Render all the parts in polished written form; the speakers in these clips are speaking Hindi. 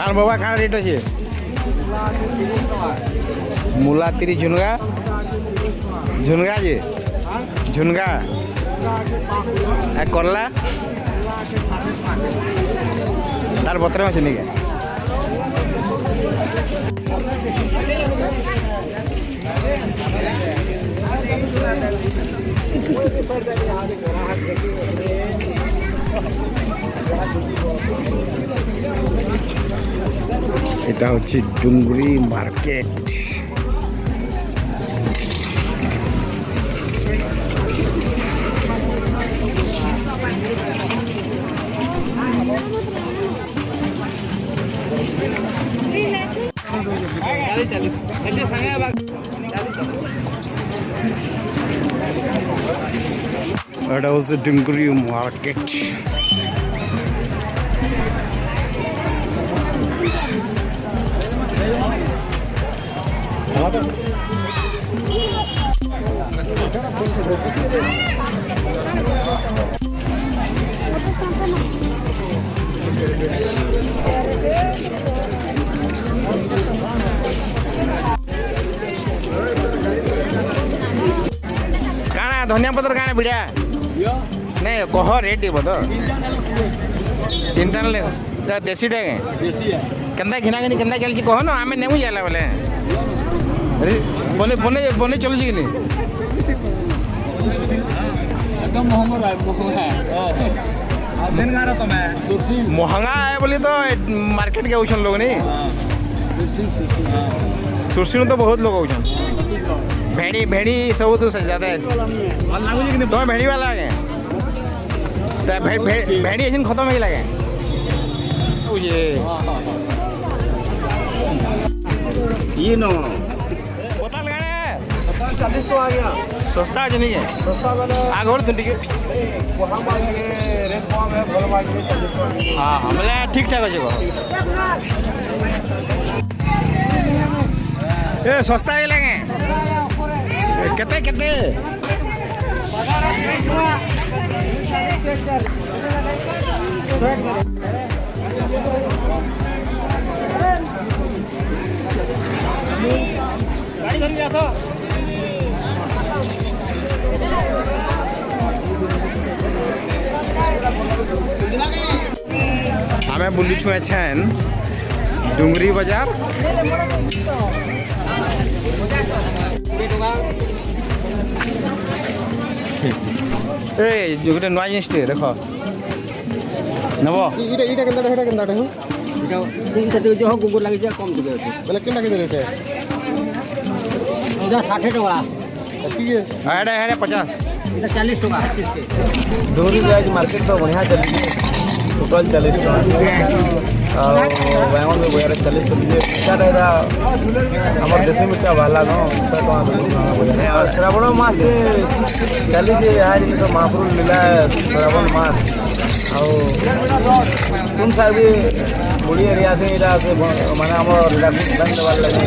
कान बाबा कहाँ रेट अच्छे मूला 30 झुनगा झुनगा जी झुनगा करला तार बतरे अच्छे नहीं क्या এটা হচ্ছে ডুঙ্গুরি মার্কেট। এটা হচ্ছে ডুঙ্গুরি মার্কেট। काना धनिया पत्र काना बिड़ा नहीं कह रेट बद तीन ले देसी टे केन्ता घिना घिनी केन्ता चलती कह न आम नेमु जाला बोले बने बने बने चलुची कि महंगा है बोली तो मार्केट के आउछन लोग नहीं सुरसी तो बहुत लोग आउछन भेड़ी भेड़ी सब तो ज्यादा है तो भेड़ी वाला है भेड़ी ऐसे खत्म ही लगे ये नो बोतल गाने 40 आ गया सस्ता है नहीं है सस्ता वाला आग और सुन ठीक वहां माल के रेट कम है भलो माल के 40 हां हमला ठीक ठाक है को ए सस्ता ही लगे केते केते गाड़ी धरी आसो आमे बुली छु एछन डुंगरी बाजार ए जोगटे नया जिनिस देख नब इटा केनता हेटा केनता हो इटा जो हो गुगुर लागि जा कम दिबे बोले केना के देते इटा 60 टका ठीक है हेडा हेडा 50 इटा 40 टका दूरी जाय मार्केट तो बढ़िया चली टोटल 40 टका बैंगन में बजार 40 टका हमर देसी मिर्चा वाला नो श्रावण मास चली आज तो महाप्रभु मिला श्रावण मास तुम सा भी बुढ़ी एरिया से माने आम देवार लगे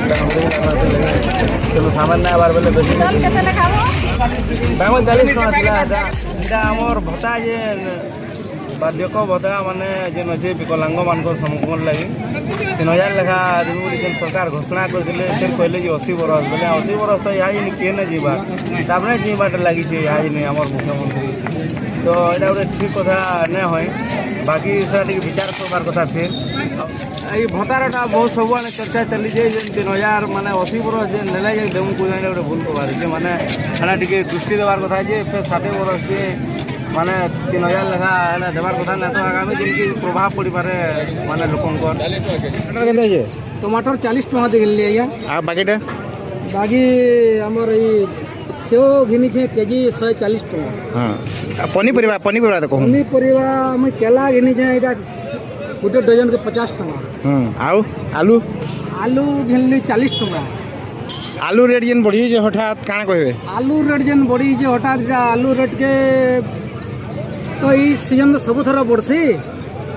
सामान ना आवार बेले बेसी बैंगन 40 टका आमर भत्ता जे बाध्यक भत्ता माने जेन अच्छे विकलांग मान समूह लगे 3000 लेखा देवी सरकार घोषणा करते कहले 80 बरस बोले 80 बरस तो यहाँ किए ना जीवा तापर जी बाट लगी यहाँ आम मुख्यमंत्री तो यहाँ गोटे ठीक कथा नहीं है बाकी विचार करवार कथा फिर ये भत्तारटा बहुत सब चर्चा चली जाए 3000 माने 80 बरस जे नेला जे देमु को गोटे भूल करवार माने खाना टी दृष्टि देवार कथा फिर 60 बरस जे माने 3000 लेखा देवार कथा ना तो आगामी दिन की प्रभाव पड़ी पारे माने लोकंकर टमाटर 40 टका दे लिया बाकीटा बाकी हमर ई सेव घिनी छे केजी 140 टका हां पनीपरिवा तो कहूं पनीपरिवा हम केला घिनी छे एटा गोटे डजन के 50 टका आउ आलू आलू घिनी 40 टका आलू रेट जेन बढ़ी जे हठात काना कहबे आलू रेट जेन बढ़ी जे हठात आलू रेट के तो ई सीजन सब थर बढ़सी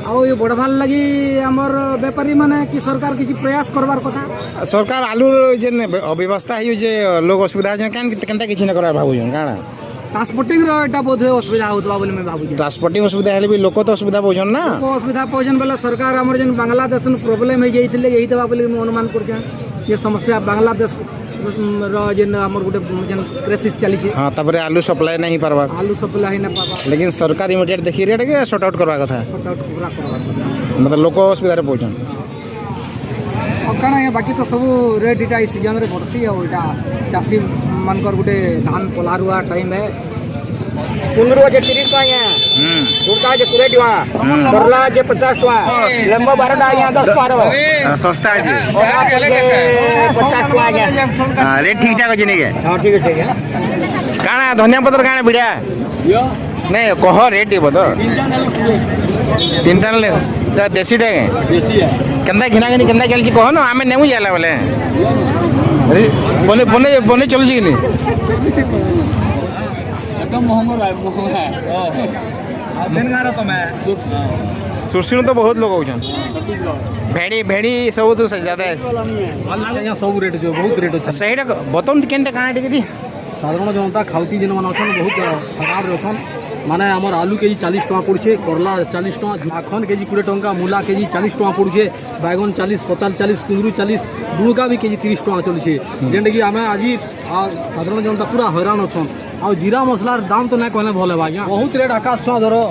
आउ ये बढ़वार लगी आमर व्यापारी माने कि सरकार किसी प्रयास करवार कथा सरकार आलू जेन अव्यवस्था है जे लोग असुविधा जे केनता किछि न करा भाबु जन काना ट्रांसपोर्टिंग एटा बोध असुविधा होतबा बोले मैं भाबुछी। ट्रांसपोर्टिंग असुविधा हेले भी लोक तो असुविधा बोझन ना को असुविधा पहुंचन बेला सरकार हमर जन बांग्लादेश में प्रॉब्लम हो जाइतिले यही दबा बोले मैं अनुमान करछन ये समस्या बांग्लादेश रो जन हमर गुटे जन क्राइसिस चली छी। हां तबरे आलू सप्लाई नहीं परवा आलू सप्लाई ना पाबा लेकिन सरकार इमीडिएट देखि रेट के सॉर्ट आउट करवा कथा सॉर्ट आउट पूरा करवा मतलब लोक असुविधा रे पहुंचन काना बाकी तो सब रेट इटा इस सीजन रे बरसी हो इटा चासी मानकर गुटे धान पलारुआ टाइम है 15 जे 30 टका या दुर्गा जे 20 टका बरला जे 50 टका लंबा 12 टका या 10 12 सस्ता है 50 टका या हां रेट ठीक ठाक अछि नहीं के हां ठीक है काना धनिया पत्र काना बिड़ा नहीं कह रेट बद तीन ले देसी टे देसी है केंदा घिना घिनी केंदा चलछि कह न आमे नेमु जाला बोले बोले बोले बोले चल छी कि एकदम महंगा है दिन गारो तमे सुरसिन तो बहुत लोग होछन भेड़ी भेड़ी सब तो ज्यादा है यहाँ सब रेट जो बहुत रेट अच्छे सहीटा बतौन केनटा काना टिकरी साधारण जनता खाउती जिन मान अछन बहुत खराब रे अछन माने हमर आलू केजी 40 टका पड़छे करला 40 टका आखन केजी 20 टका मूला केजी 40 टका पड़छे बैगन 40 पताल 40 कुंदरू 40 दुड़का भी केजी 30 टका चलछे जेंडे कि हमें आज साधारण जनता पूरा हैरान अछन आ जीरा मसलार दाम तो नहीं कहले भले बा बहुत रेट आकाश छुआ धरो।